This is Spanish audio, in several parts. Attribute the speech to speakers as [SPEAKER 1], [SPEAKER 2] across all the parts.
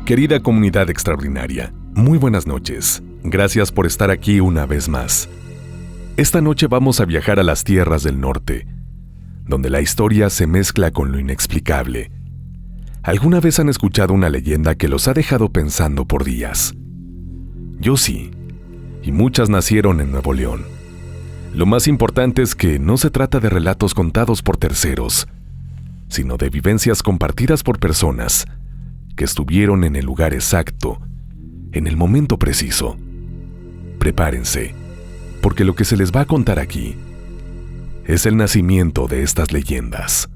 [SPEAKER 1] Querida comunidad extraordinaria, muy buenas noches. Gracias por estar aquí una vez más. Esta noche vamos a viajar a las tierras del norte, donde la historia se mezcla con lo inexplicable. ¿Alguna vez han escuchado una leyenda que los ha dejado pensando por días? Yo sí, y muchas nacieron en Nuevo León. Lo más importante es que no se trata de relatos contados por terceros, sino de vivencias compartidas por personas que estuvieron en el lugar exacto, en el momento preciso. Prepárense, porque lo que se les va a contar aquí es el nacimiento de estas leyendas.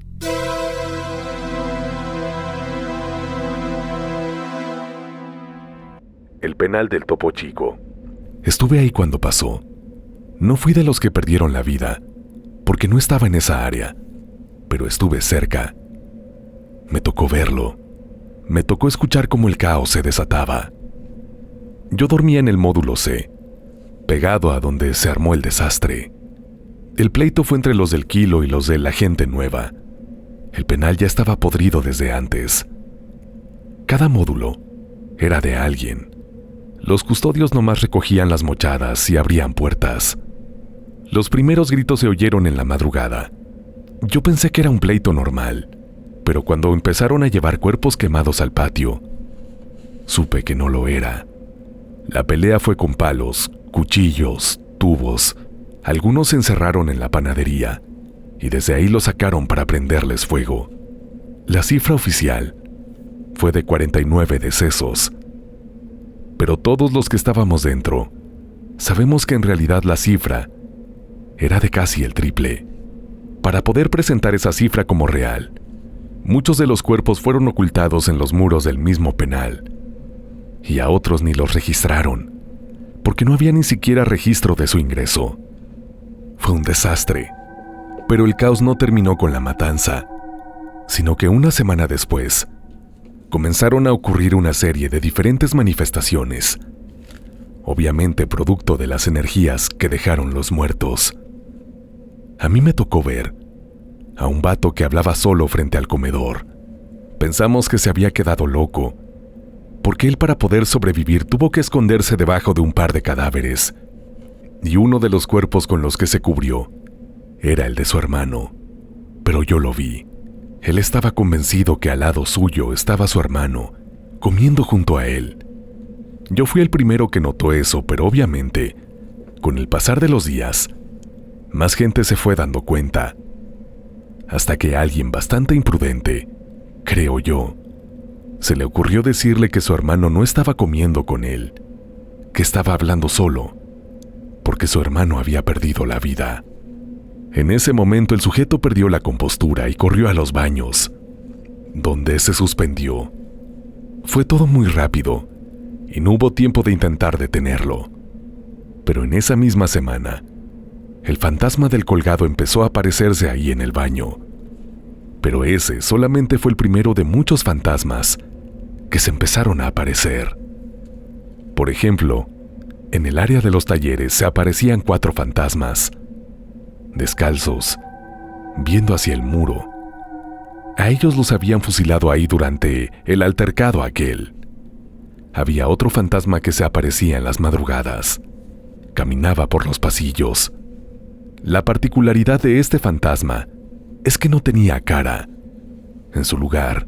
[SPEAKER 1] El penal del Topo Chico. Estuve ahí cuando pasó. No fui de los que perdieron la vida, porque no estaba en esa área, pero estuve cerca. Me tocó verlo. Me tocó escuchar cómo el caos se desataba. Yo dormía en el módulo C, pegado a donde se armó el desastre. El pleito fue entre los del Kilo y los de la gente nueva. El penal ya estaba podrido desde antes. Cada módulo era de alguien. Los custodios nomás recogían las mochadas y abrían puertas. Los primeros gritos se oyeron en la madrugada. Yo pensé que era un pleito normal, pero cuando empezaron a llevar cuerpos quemados al patio, supe que no lo era. La pelea fue con palos, cuchillos, tubos. Algunos se encerraron en la panadería y desde ahí lo sacaron para prenderles fuego. La cifra oficial fue de 49 decesos. Pero todos los que estábamos dentro sabemos que en realidad la cifra era de casi el triple. Para poder presentar esa cifra como real, muchos de los cuerpos fueron ocultados en los muros del mismo penal, y a otros ni los registraron, porque no había ni siquiera registro de su ingreso. Fue un desastre, pero el caos no terminó con la matanza, sino que una semana después, comenzaron a ocurrir una serie de diferentes manifestaciones, obviamente producto de las energías que dejaron los muertos. A mí me tocó ver a un vato que hablaba solo frente al comedor. Pensamos que se había quedado loco, porque él para poder sobrevivir tuvo que esconderse debajo de un par de cadáveres, y uno de los cuerpos con los que se cubrió era el de su hermano. Pero yo lo vi. Él estaba convencido que al lado suyo estaba su hermano, comiendo junto a él. Yo fui el primero que notó eso, pero obviamente, con el pasar de los días, más gente se fue dando cuenta, hasta que a alguien bastante imprudente, creo yo, se le ocurrió decirle que su hermano no estaba comiendo con él, que estaba hablando solo, porque su hermano había perdido la vida. En ese momento el sujeto perdió la compostura y corrió a los baños, donde se suspendió. Fue todo muy rápido y no hubo tiempo de intentar detenerlo. Pero en esa misma semana, el fantasma del colgado empezó a aparecerse ahí en el baño. Pero ese solamente fue el primero de muchos fantasmas que se empezaron a aparecer. Por ejemplo, en el área de los talleres se aparecían 4 fantasmas, descalzos, viendo hacia el muro. A ellos los habían fusilado ahí durante el altercado aquel. Había otro fantasma que se aparecía en las madrugadas. Caminaba por los pasillos. La particularidad de este fantasma es que no tenía cara. En su lugar,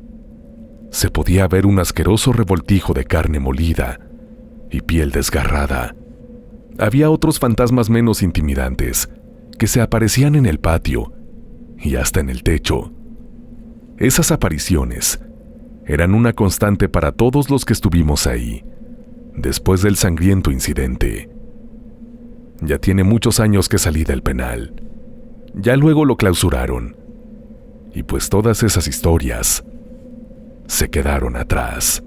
[SPEAKER 1] se podía ver un asqueroso revoltijo de carne molida y piel desgarrada. Había otros fantasmas menos intimidantes que se aparecían en el patio y hasta en el techo. Esas apariciones eran una constante para todos los que estuvimos ahí, después del sangriento incidente. Ya tiene muchos años que salí del penal. Ya luego lo clausuraron. Y pues todas esas historias se quedaron atrás.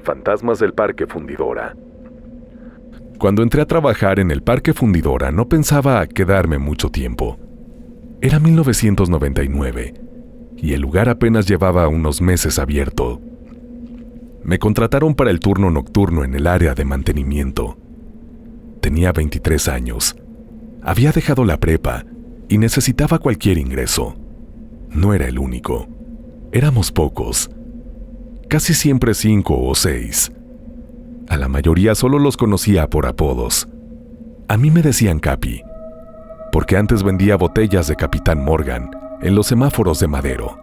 [SPEAKER 1] Fantasmas del Parque Fundidora. Cuando entré a trabajar en el Parque Fundidora no pensaba quedarme mucho tiempo. Era 1999 y el lugar apenas llevaba unos meses abierto. Me contrataron para el turno nocturno en el área de mantenimiento. Tenía 23 años. Había dejado la prepa y necesitaba cualquier ingreso. No era el único. Éramos pocos, casi siempre 5 o 6. A la mayoría solo los conocía por apodos. A mí me decían Capi, porque antes vendía botellas de Capitán Morgan en los semáforos de Madero.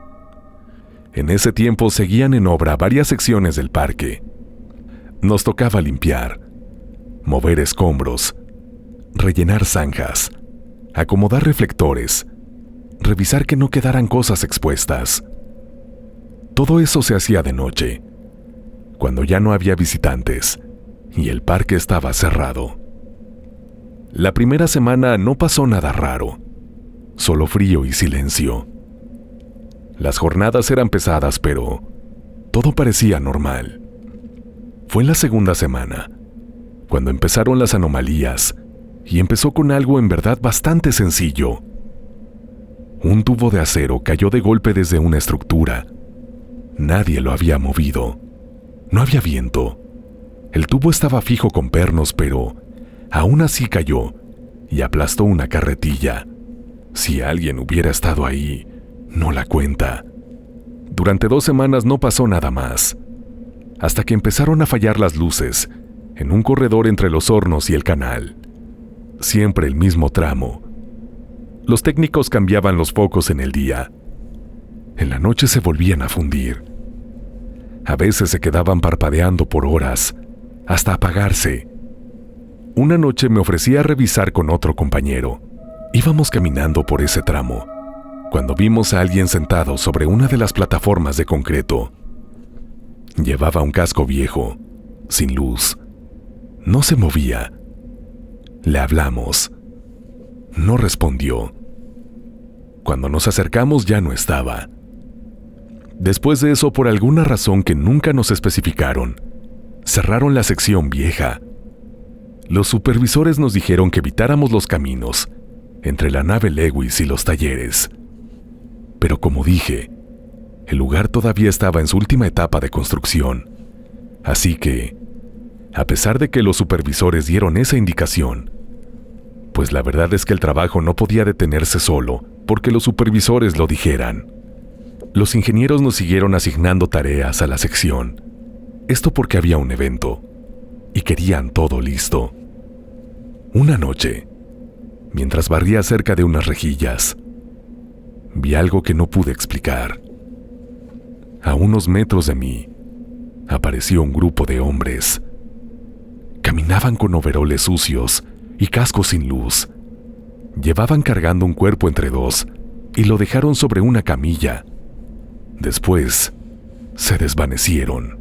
[SPEAKER 1] En ese tiempo seguían en obra varias secciones del parque. Nos tocaba limpiar, mover escombros, rellenar zanjas, acomodar reflectores, revisar que no quedaran cosas expuestas. Todo eso se hacía de noche, cuando ya no había visitantes y el parque estaba cerrado. La primera semana no pasó nada raro, solo frío y silencio. Las jornadas eran pesadas, pero todo parecía normal. Fue en la segunda semana, cuando empezaron las anomalías, y empezó con algo en verdad bastante sencillo. Un tubo de acero cayó de golpe desde una estructura. Nadie lo había movido. No había viento. El tubo estaba fijo con pernos, pero aún así cayó y aplastó una carretilla. Si alguien hubiera estado ahí, no la cuenta. Durante 2 semanas no pasó nada más, hasta que empezaron a fallar las luces en un corredor entre los hornos y el canal. Siempre el mismo tramo. Los técnicos cambiaban los focos en el día. En la noche se volvían a fundir. A veces se quedaban parpadeando por horas, hasta apagarse. Una noche me ofrecí a revisar con otro compañero. Íbamos caminando por ese tramo, cuando vimos a alguien sentado sobre una de las plataformas de concreto. Llevaba un casco viejo, sin luz. No se movía. Le hablamos. No respondió. Cuando nos acercamos ya no estaba. Después de eso, por alguna razón que nunca nos especificaron, cerraron la sección vieja. Los supervisores nos dijeron que evitáramos los caminos entre la nave Lewis y los talleres. Pero como dije, el lugar todavía estaba en su última etapa de construcción. Así que, a pesar de que los supervisores dieron esa indicación, pues la verdad es que el trabajo no podía detenerse solo porque los supervisores lo dijeran. Los ingenieros nos siguieron asignando tareas a la sección. Esto porque había un evento y querían todo listo. Una noche, mientras barría cerca de unas rejillas, vi algo que no pude explicar. A unos metros de mí, apareció un grupo de hombres. Caminaban con overoles sucios y cascos sin luz. Llevaban cargando un cuerpo entre 2 y lo dejaron sobre una camilla. Después, se desvanecieron.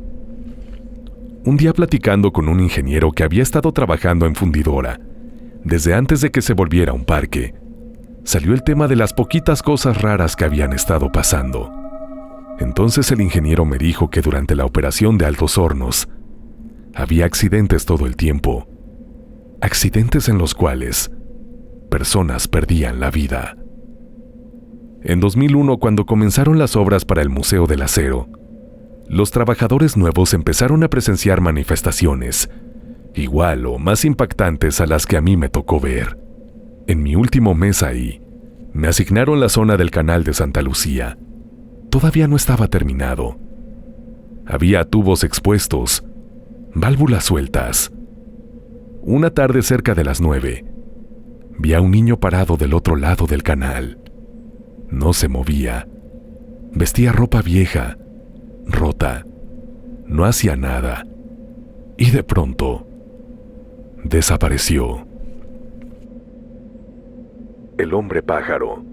[SPEAKER 1] Un día, platicando con un ingeniero que había estado trabajando en fundidora desde antes de que se volviera un parque, salió el tema de las poquitas cosas raras que habían estado pasando. Entonces el ingeniero me dijo que durante la operación de Altos Hornos había accidentes todo el tiempo, accidentes en los cuales personas perdían la vida. En 2001, cuando comenzaron las obras para el Museo del Acero, los trabajadores nuevos empezaron a presenciar manifestaciones, igual o más impactantes a las que a mí me tocó ver. En mi último mes ahí, me asignaron la zona del canal de Santa Lucía. Todavía no estaba terminado. Había tubos expuestos, válvulas sueltas. Una tarde cerca de las 9, vi a un niño parado del otro lado del canal. No se movía. Vestía ropa vieja, rota. No hacía nada. Y de pronto, desapareció. El hombre pájaro.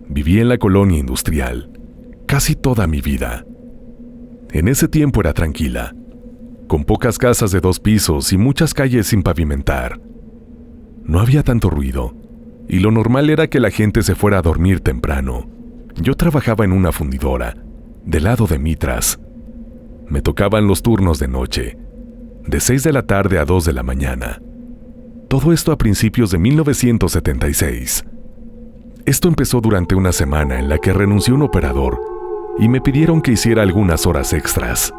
[SPEAKER 1] Viví en la colonia industrial casi toda mi vida. En ese tiempo era tranquila, con pocas casas de 2 pisos y muchas calles sin pavimentar. No había tanto ruido, y lo normal era que la gente se fuera a dormir temprano. Yo trabajaba en una fundidora, del lado de Mitras. Me tocaban los turnos de noche, de 6 de la tarde a 2 de la mañana. Todo esto a principios de 1976. Esto empezó durante una semana en la que renunció un operador y me pidieron que hiciera algunas horas extras.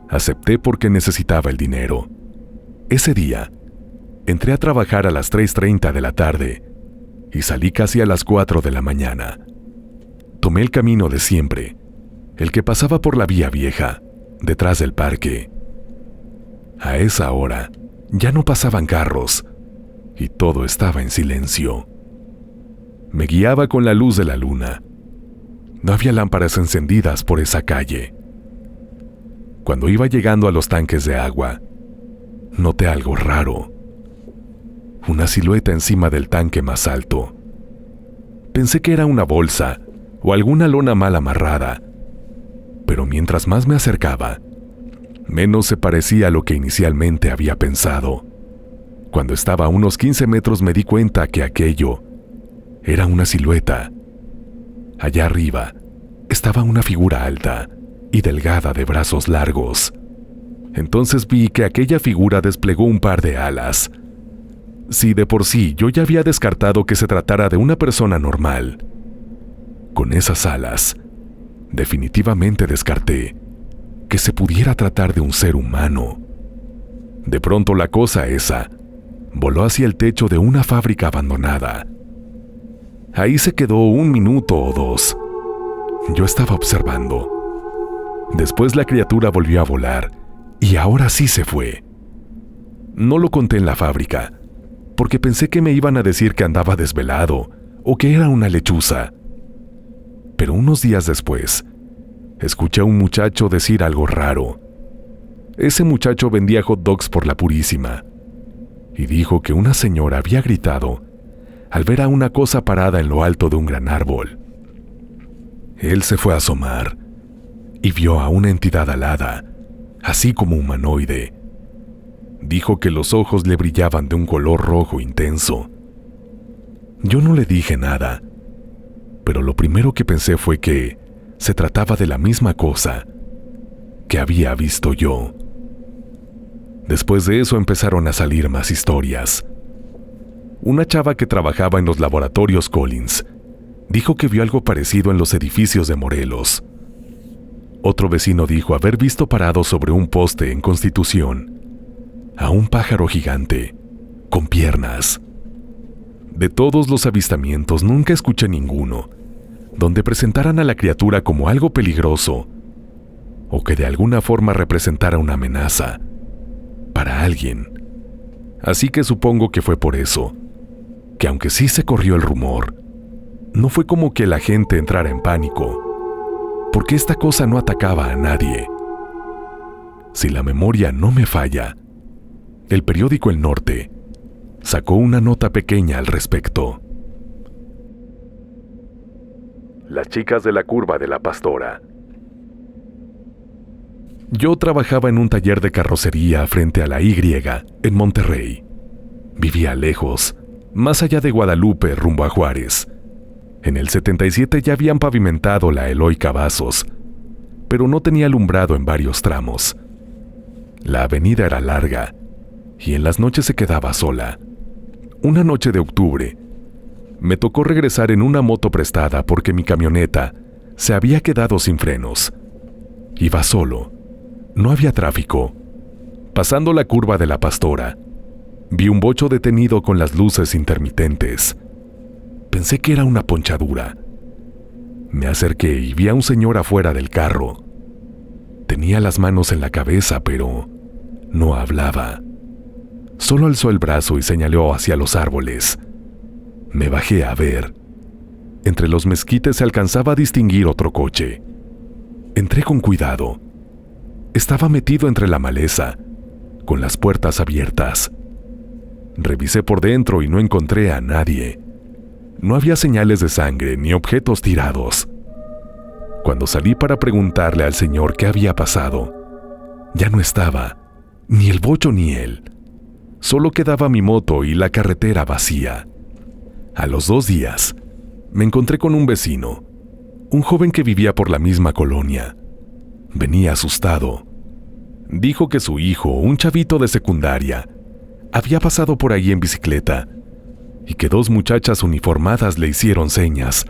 [SPEAKER 1] Acepté porque necesitaba el dinero. Ese día, entré a trabajar a las 3:30 de la tarde y salí casi a las 4 de la mañana. tomé el camino de siempre, el que pasaba por la vía vieja, detrás del parque. A esa hora ya no pasaban carros y todo estaba en silencio. Me guiaba con la luz de la luna. No había lámparas encendidas por esa calle. Cuando iba llegando a los tanques de agua, noté algo raro. Una silueta encima del tanque más alto. Pensé que era una bolsa o alguna lona mal amarrada, pero mientras más me acercaba, menos se parecía a lo que inicialmente había pensado. Cuando estaba a unos 15 metros me di cuenta que aquello era una silueta. Allá arriba estaba una figura alta y delgada de brazos largos. Entonces vi que aquella figura desplegó un par de alas. Si de por sí yo ya había descartado que se tratara de una persona normal, con esas alas, definitivamente descarté que se pudiera tratar de un ser humano. De pronto la cosa esa voló hacia el techo de una fábrica abandonada. Ahí se quedó 1 minuto o 2. Yo estaba observando. Después la criatura volvió a volar y ahora sí se fue. No lo conté en la fábrica, porque pensé que me iban a decir que andaba desvelado o que era una lechuza. Pero unos días después, escuché a un muchacho decir algo raro. Ese muchacho vendía hot dogs por la Purísima y dijo que una señora había gritado al ver a una cosa parada en lo alto de un gran árbol. Él se fue a asomar y vio a una entidad alada, así como humanoide. Dijo que los ojos le brillaban de un color rojo intenso. Yo no le dije nada, pero lo primero que pensé fue que se trataba de la misma cosa que había visto yo. Después de eso empezaron a salir más historias. Una chava que trabajaba en los laboratorios Collins dijo que vio algo parecido en los edificios de Morelos. Otro vecino dijo haber visto parado sobre un poste en Constitución a un pájaro gigante con piernas. De todos los avistamientos nunca escuché ninguno donde presentaran a la criatura como algo peligroso o que de alguna forma representara una amenaza para alguien. Así que supongo que fue por eso, que aunque sí se corrió el rumor, no fue como que la gente entrara en pánico, porque esta cosa no atacaba a nadie. Si la memoria no me falla, el periódico El Norte sacó una nota pequeña al respecto. Las chicas de la curva de la Pastora. Yo trabajaba en un taller de carrocería frente a la Y, en Monterrey. Vivía lejos, más allá de Guadalupe, rumbo a Juárez. En el 77 ya habían pavimentado la Eloy Cavazos, pero no tenía alumbrado en varios tramos. La avenida era larga y en las noches se quedaba sola. Una noche de octubre, me tocó regresar en una moto prestada porque mi camioneta se había quedado sin frenos. Iba solo, no había tráfico. Pasando la curva de la Pastora, vi un bocho detenido con las luces intermitentes. Pensé que era una ponchadura. Me acerqué y vi a un señor afuera del carro. Tenía las manos en la cabeza, pero no hablaba. Solo alzó el brazo y señaló hacia los árboles. Me bajé a ver. Entre los mezquites se alcanzaba a distinguir otro coche. Entré con cuidado. Estaba metido entre la maleza, con las puertas abiertas. Revisé por dentro y no encontré a nadie. No había señales de sangre ni objetos tirados. Cuando salí para preguntarle al señor qué había pasado, ya no estaba, ni el bocho ni él. Solo quedaba mi moto y la carretera vacía. A los 2 días, me encontré con un vecino, un joven que vivía por la misma colonia. Venía asustado. Dijo que su hijo, un chavito de secundaria, había pasado por ahí en bicicleta y que 2 muchachas uniformadas le hicieron señas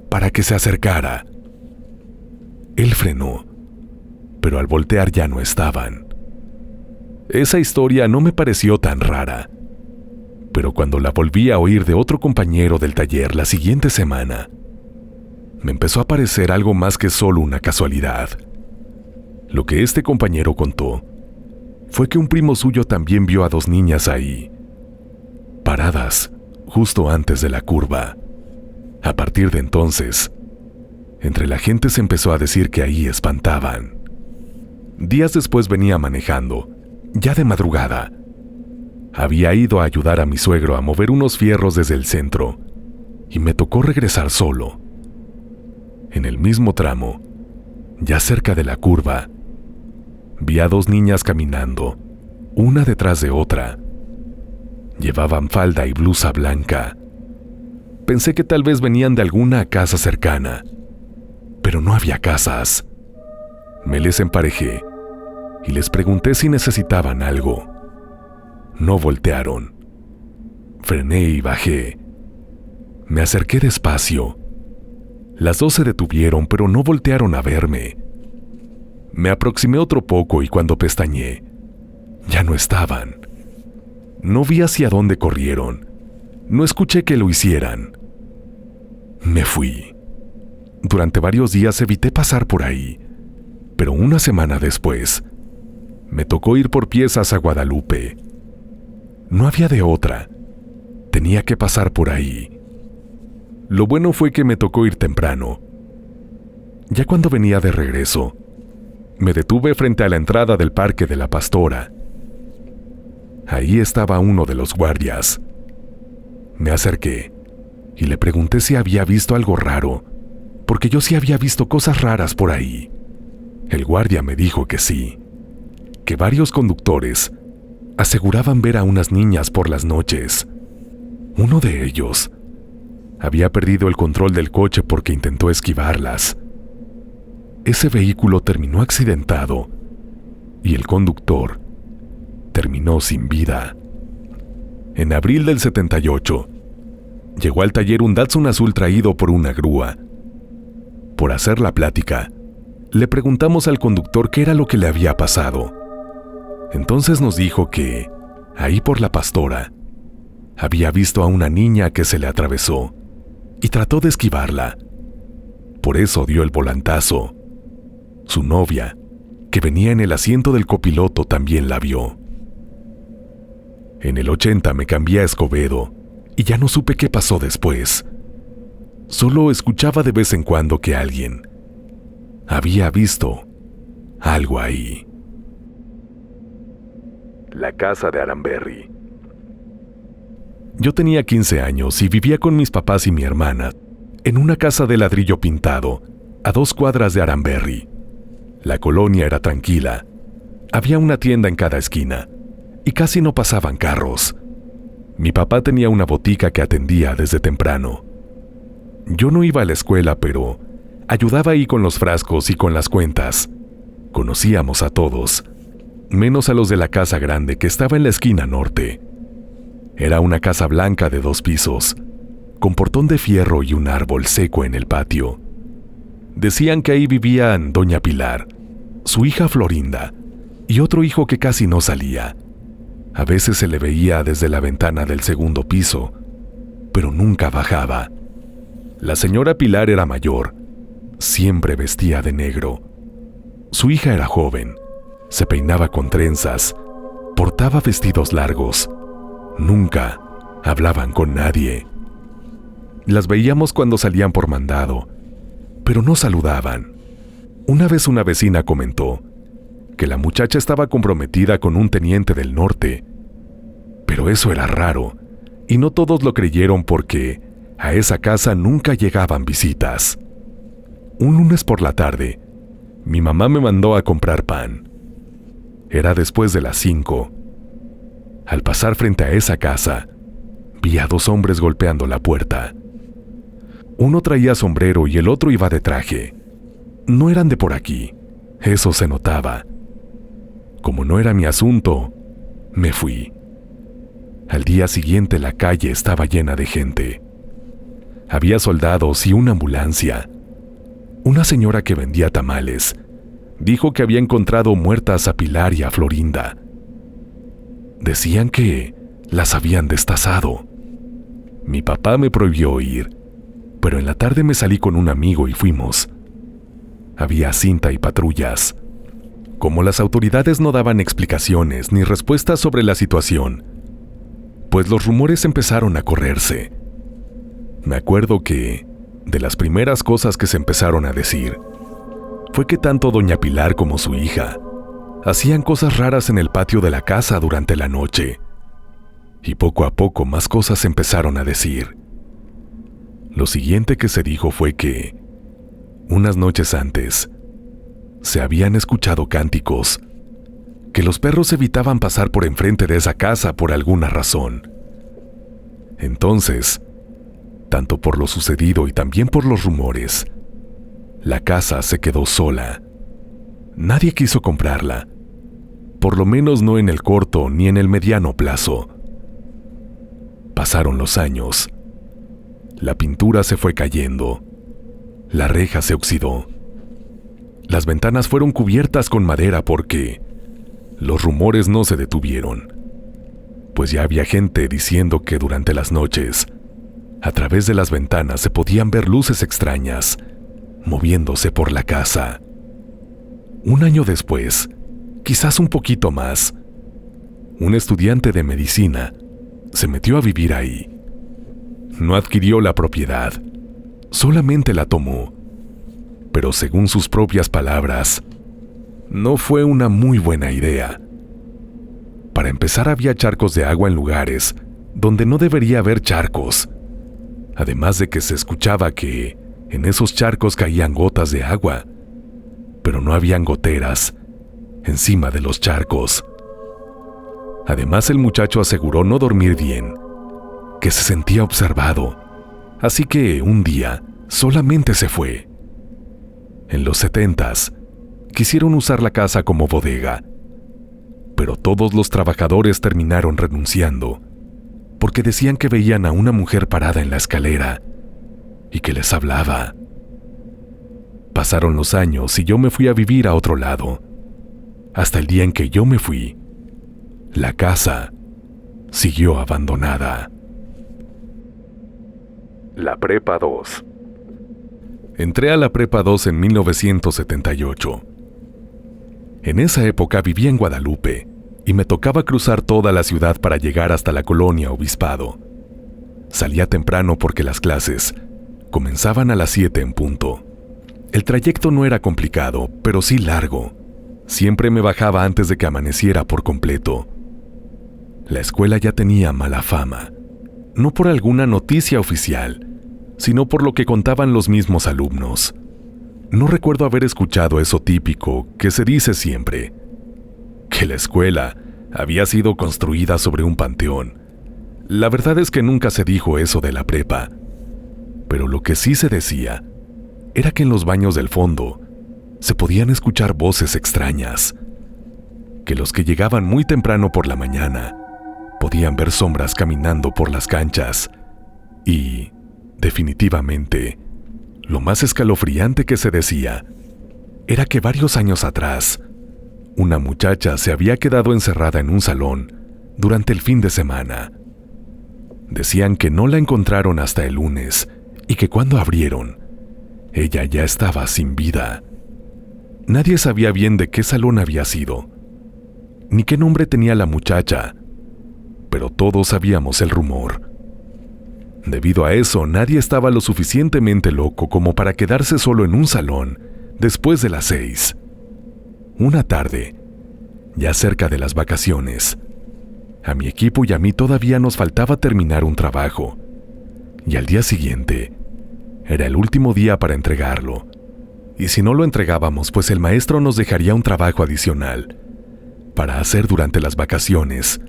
[SPEAKER 1] para que se acercara. Él frenó, pero al voltear ya no estaban. Esa historia no me pareció tan rara, pero cuando la volví a oír de otro compañero del taller la siguiente semana, me empezó a parecer algo más que solo una casualidad. Lo que este compañero contó fue que un primo suyo también vio a 2 niñas ahí, paradas justo antes de la curva. A partir de entonces, entre la gente se empezó a decir que ahí espantaban. Días después venía manejando, ya de madrugada. Había ido a ayudar a mi suegro a mover unos fierros desde el centro y me tocó regresar solo. En el mismo tramo, ya cerca de la curva, vi a 2 niñas caminando, una detrás de otra. Llevaban falda y blusa blanca. Pensé que tal vez venían de alguna casa cercana, pero no había casas. Me les emparejé y les pregunté si necesitaban algo. No voltearon. Frené y bajé. Me acerqué despacio. Las 2 se detuvieron, pero no voltearon a verme. Me aproximé otro poco y cuando pestañeé, ya no estaban. No vi hacia dónde corrieron. No escuché que lo hicieran. Me fui. Durante varios días evité pasar por ahí, pero una semana después, me tocó ir por piezas a Guadalupe. No había de otra. Tenía que pasar por ahí. Lo bueno fue que me tocó ir temprano. Ya cuando venía de regreso, me detuve frente a la entrada del Parque de la Pastora. Ahí estaba uno de los guardias. Me acerqué y le pregunté si había visto algo raro, porque yo sí había visto cosas raras por ahí. El guardia me dijo que sí, que varios conductores aseguraban ver a unas niñas por las noches. Uno de ellos había perdido el control del coche porque intentó esquivarlas. Ese vehículo terminó accidentado y el conductor terminó sin vida. En abril del 78, llegó al taller un Datsun azul traído por una grúa. Por hacer la plática, le preguntamos al conductor qué era lo que le había pasado. Entonces nos dijo que, ahí por la Pastora, había visto a una niña que se le atravesó y trató de esquivarla. Por eso dio el volantazo. Su novia, que venía en el asiento del copiloto, también la vio. En el 80 me cambié a Escobedo y ya no supe qué pasó después. Solo escuchaba de vez en cuando que alguien había visto algo ahí. La casa de Aranberry. Yo tenía 15 años y vivía con mis papás y mi hermana en una casa de ladrillo pintado a 2 cuadras de Aranberry. La colonia era tranquila. Había una tienda en cada esquina y casi no pasaban carros. Mi papá tenía una botica que atendía desde temprano. Yo no iba a la escuela, pero ayudaba ahí con los frascos y con las cuentas. Conocíamos a todos, menos a los de la casa grande que estaba en la esquina norte. Era una casa blanca de 2 pisos, con portón de fierro y un árbol seco en el patio. Decían que ahí vivían doña Pilar, su hija Florinda y otro hijo que casi no salía. A veces se le veía desde la ventana del segundo piso, pero nunca bajaba. La señora Pilar era mayor, siempre vestía de negro. Su hija era joven, se peinaba con trenzas, portaba vestidos largos. Nunca hablaban con nadie. Las veíamos cuando salían por mandado, pero no saludaban. Una vez una vecina comentó que la muchacha estaba comprometida con un teniente del norte, pero eso era raro, y no todos lo creyeron porque a esa casa nunca llegaban visitas. Un lunes por la tarde, mi mamá me mandó a comprar pan. Era después de las 5. Al pasar frente a esa casa, vi a 2 hombres golpeando la puerta. Uno traía sombrero y el otro iba de traje. No eran de por aquí, eso se notaba. Como no era mi asunto, me fui. Al día siguiente la calle estaba llena de gente. Había soldados y una ambulancia. Una señora que vendía tamales dijo que había encontrado muertas a Pilar y a Florinda. Decían que las habían destazado. Mi papá me prohibió ir, pero en la tarde me salí con un amigo y fuimos. Había cinta y patrullas. Como las autoridades no daban explicaciones ni respuestas sobre la situación, pues los rumores empezaron a correrse. Me acuerdo que, de las primeras cosas que se empezaron a decir, fue que tanto doña Pilar como su hija hacían cosas raras en el patio de la casa durante la noche. Y poco a poco más cosas se empezaron a decir. Lo siguiente que se dijo fue que, unas noches antes, se habían escuchado cánticos, que los perros evitaban pasar por enfrente de esa casa por alguna razón. Entonces, tanto por lo sucedido y también por los rumores, la casa se quedó sola. Nadie quiso comprarla, por lo menos no en el corto ni en el mediano plazo. Pasaron los años. La pintura se fue cayendo. La reja se oxidó. Las ventanas fueron cubiertas con madera porque los rumores no se detuvieron, pues ya había gente diciendo que durante las noches, a través de las ventanas se podían ver luces extrañas moviéndose por la casa. Un año después, quizás un poquito más, un estudiante de medicina se metió a vivir ahí. No adquirió la propiedad, solamente la tomó, pero según sus propias palabras, no fue una muy buena idea. Para empezar, había charcos de agua en lugares donde no debería haber charcos, además de que se escuchaba que en esos charcos caían gotas de agua, pero no habían goteras encima de los charcos. Además, el muchacho aseguró no dormir bien, que se sentía observado, así que un día solamente se fue. En los 70s, quisieron usar la casa como bodega, pero todos los trabajadores terminaron renunciando, porque decían que veían a una mujer parada en la escalera y que les hablaba. Pasaron los años y yo me fui a vivir a otro lado. Hasta el día en que yo me fui, la casa siguió abandonada. La Prepa 2. Entré a la Prepa 2 en 1978. En esa época vivía en Guadalupe y me tocaba cruzar toda la ciudad para llegar hasta la colonia Obispado. Salía temprano porque las clases comenzaban a las 7 en punto. El trayecto no era complicado, pero sí largo. Siempre me bajaba antes de que amaneciera por completo. La escuela ya tenía mala fama, no por alguna noticia oficial, sino por lo que contaban los mismos alumnos. No recuerdo haber escuchado eso típico que se dice siempre, que la escuela había sido construida sobre un panteón. La verdad es que nunca se dijo eso de la prepa, pero lo que sí se decía era que en los baños del fondo se podían escuchar voces extrañas, que los que llegaban muy temprano por la mañana podían ver sombras caminando por las canchas y, definitivamente, lo más escalofriante que se decía era que varios años atrás, una muchacha se había quedado encerrada en un salón durante el fin de semana. Decían que no la encontraron hasta el lunes y que cuando abrieron, ella ya estaba sin vida. Nadie sabía bien de qué salón había sido, ni qué nombre tenía la muchacha, pero todos sabíamos el rumor. Debido a eso, nadie estaba lo suficientemente loco como para quedarse solo en un salón después de las 6. Una tarde, ya cerca de las vacaciones, a mi equipo y a mí todavía nos faltaba terminar un trabajo, y al día siguiente era el último día para entregarlo, y si no lo entregábamos, pues el maestro nos dejaría un trabajo adicional para hacer durante las vacaciones,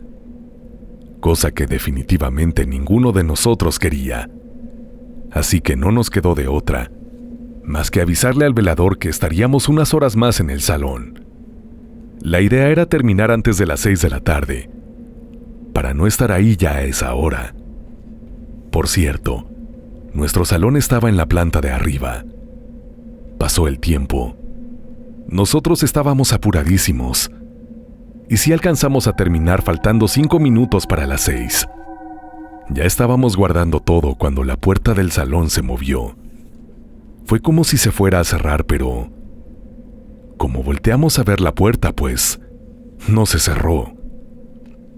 [SPEAKER 1] cosa que definitivamente ninguno de nosotros quería. Así que no nos quedó de otra, más que avisarle al velador que estaríamos unas horas más en el salón. La idea era terminar antes de las 6 de la tarde, para no estar ahí ya a esa hora. Por cierto, nuestro salón estaba en la planta de arriba. Pasó el tiempo. Nosotros estábamos apuradísimos, y sí alcanzamos a terminar faltando 5 minutos para las 6. Ya estábamos guardando todo cuando la puerta del salón se movió. Fue como si se fuera a cerrar, pero como volteamos a ver la puerta, pues no se cerró.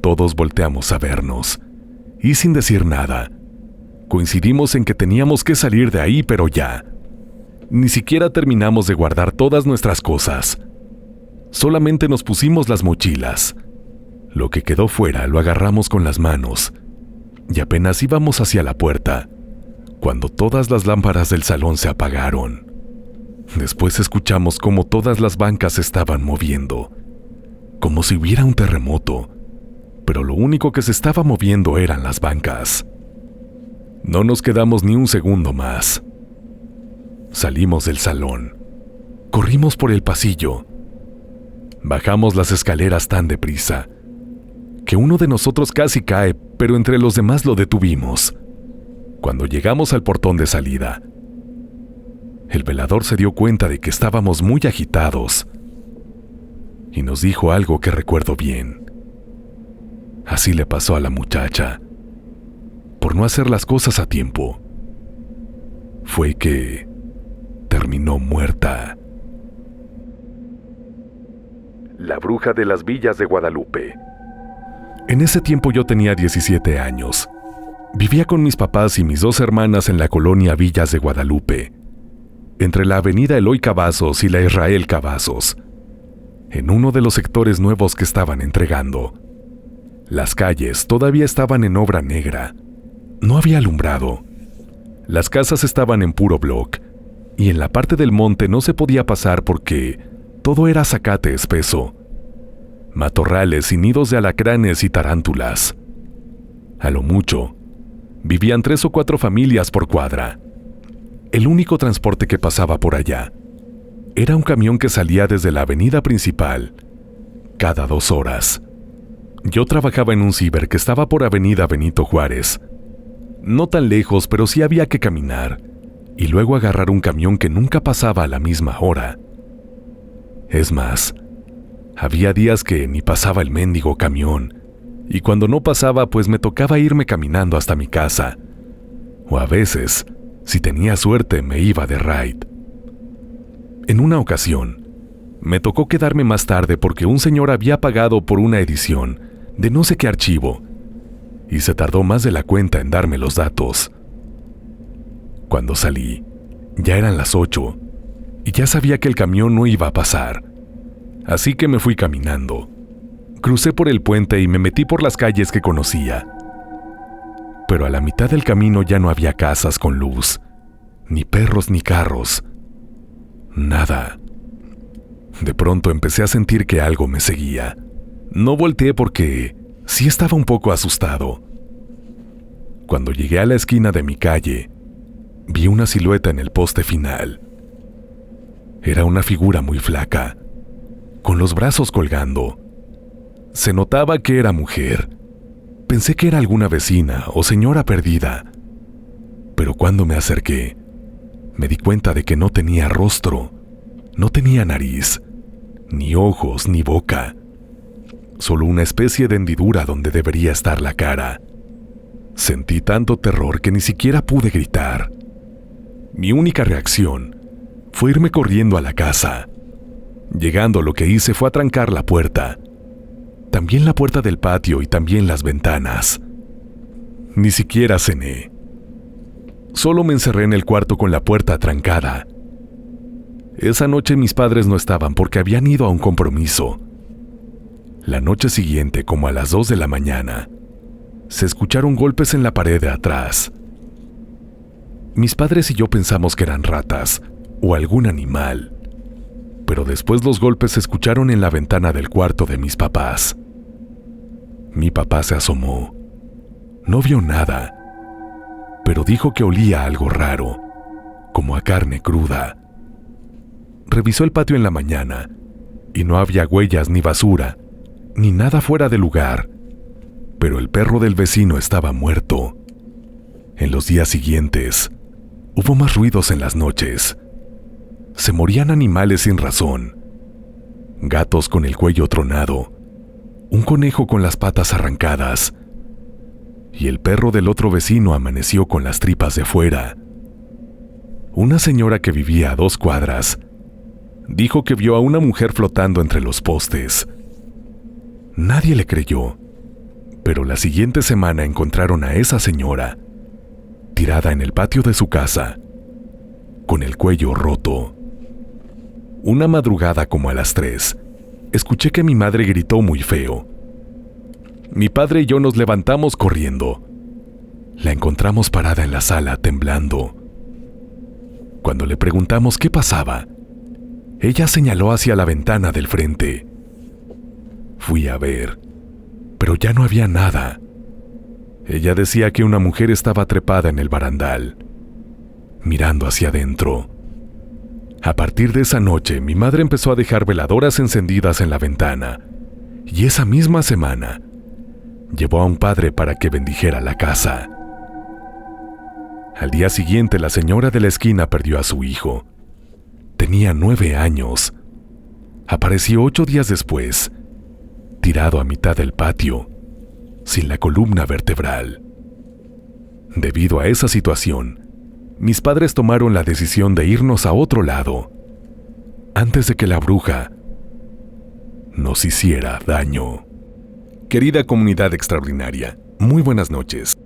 [SPEAKER 1] Todos volteamos a vernos y sin decir nada, coincidimos en que teníamos que salir de ahí, pero ya. Ni siquiera terminamos de guardar todas nuestras cosas. Solamente nos pusimos las mochilas. Lo que quedó fuera lo agarramos con las manos y apenas íbamos hacia la puerta cuando todas las lámparas del salón se apagaron. Después escuchamos cómo todas las bancas se estaban moviendo, como si hubiera un terremoto, pero lo único que se estaba moviendo eran las bancas. No nos quedamos ni un segundo más. Salimos del salón, corrimos por el pasillo, bajamos las escaleras tan deprisa que uno de nosotros casi cae, pero entre los demás lo detuvimos. Cuando llegamos al portón de salida, el velador se dio cuenta de que estábamos muy agitados y nos dijo algo que recuerdo bien. Así le pasó a la muchacha, por no hacer las cosas a tiempo. Fue que terminó muerta. La bruja de las Villas de Guadalupe. En ese tiempo yo tenía 17 años. Vivía con mis papás y mis 2 hermanas en la colonia Villas de Guadalupe, entre la avenida Eloy Cavazos y la Israel Cavazos, en uno de los sectores nuevos que estaban entregando. Las calles todavía estaban en obra negra. No había alumbrado. Las casas estaban en puro bloc, y en la parte del monte no se podía pasar porque todo era zacate espeso, matorrales y nidos de alacranes y tarántulas. A lo mucho, vivían 3 o 4 familias por cuadra. El único transporte que pasaba por allá era un camión que salía desde la avenida principal cada 2 horas. Yo trabajaba en un ciber que estaba por avenida Benito Juárez. No tan lejos, pero sí había que caminar y luego agarrar un camión que nunca pasaba a la misma hora. Es más, había días que ni pasaba el mendigo camión, y cuando no pasaba, pues me tocaba irme caminando hasta mi casa. O a veces, si tenía suerte, me iba de ride. En una ocasión, me tocó quedarme más tarde porque un señor había pagado por una edición de no sé qué archivo, y se tardó más de la cuenta en darme los datos. Cuando salí, ya eran las 8, y ya sabía que el camión no iba a pasar. Así que me fui caminando. Crucé por el puente y me metí por las calles que conocía. Pero a la mitad del camino ya no había casas con luz, ni perros ni carros. Nada. De pronto empecé a sentir que algo me seguía. No volteé porque sí estaba un poco asustado. Cuando llegué a la esquina de mi calle, vi una silueta en el poste final. Era una figura muy flaca, con los brazos colgando. Se notaba que era mujer. Pensé que era alguna vecina o señora perdida. Pero cuando me acerqué, me di cuenta de que no tenía rostro, no tenía nariz, ni ojos, ni boca. Solo una especie de hendidura donde debería estar la cara. Sentí tanto terror que ni siquiera pude gritar. Mi única reacción fue irme corriendo a la casa. Llegando, lo que hice fue atrancar la puerta. También la puerta del patio y también las ventanas. Ni siquiera cené. Solo me encerré en el cuarto con la puerta atrancada. Esa noche mis padres no estaban porque habían ido a un compromiso. La noche siguiente, como a las 2 de la mañana, se escucharon golpes en la pared de atrás. Mis padres y yo pensamos que eran ratas o algún animal, pero después los golpes se escucharon en la ventana del cuarto de mis papás. Mi papá se asomó. No vio nada, pero dijo que olía algo raro, como a carne cruda. Revisó el patio en la mañana y no había huellas ni basura, ni nada fuera de lugar, pero el perro del vecino estaba muerto. En los días siguientes, hubo más ruidos en las noches. Se morían animales sin razón. Gatos con el cuello tronado, un conejo con las patas arrancadas y el perro del otro vecino amaneció con las tripas de fuera. Una señora que vivía a 2 cuadras dijo que vio a una mujer flotando entre los postes. Nadie le creyó, pero la siguiente semana encontraron a esa señora tirada en el patio de su casa, con el cuello roto. Una madrugada como a las 3, escuché que mi madre gritó muy feo. Mi padre y yo nos levantamos corriendo. La encontramos parada en la sala, temblando. Cuando le preguntamos qué pasaba, ella señaló hacia la ventana del frente. Fui a ver, pero ya no había nada. Ella decía que una mujer estaba trepada en el barandal, mirando hacia adentro. A partir de esa noche, mi madre empezó a dejar veladoras encendidas en la ventana, y esa misma semana llevó a un padre para que bendijera la casa. Al día siguiente, la señora de la esquina perdió a su hijo. Tenía 9 años. Apareció 8 días después, tirado a mitad del patio, sin la columna vertebral. Debido a esa situación, mis padres tomaron la decisión de irnos a otro lado, antes de que la bruja nos hiciera daño. Querida comunidad extraordinaria, muy buenas noches.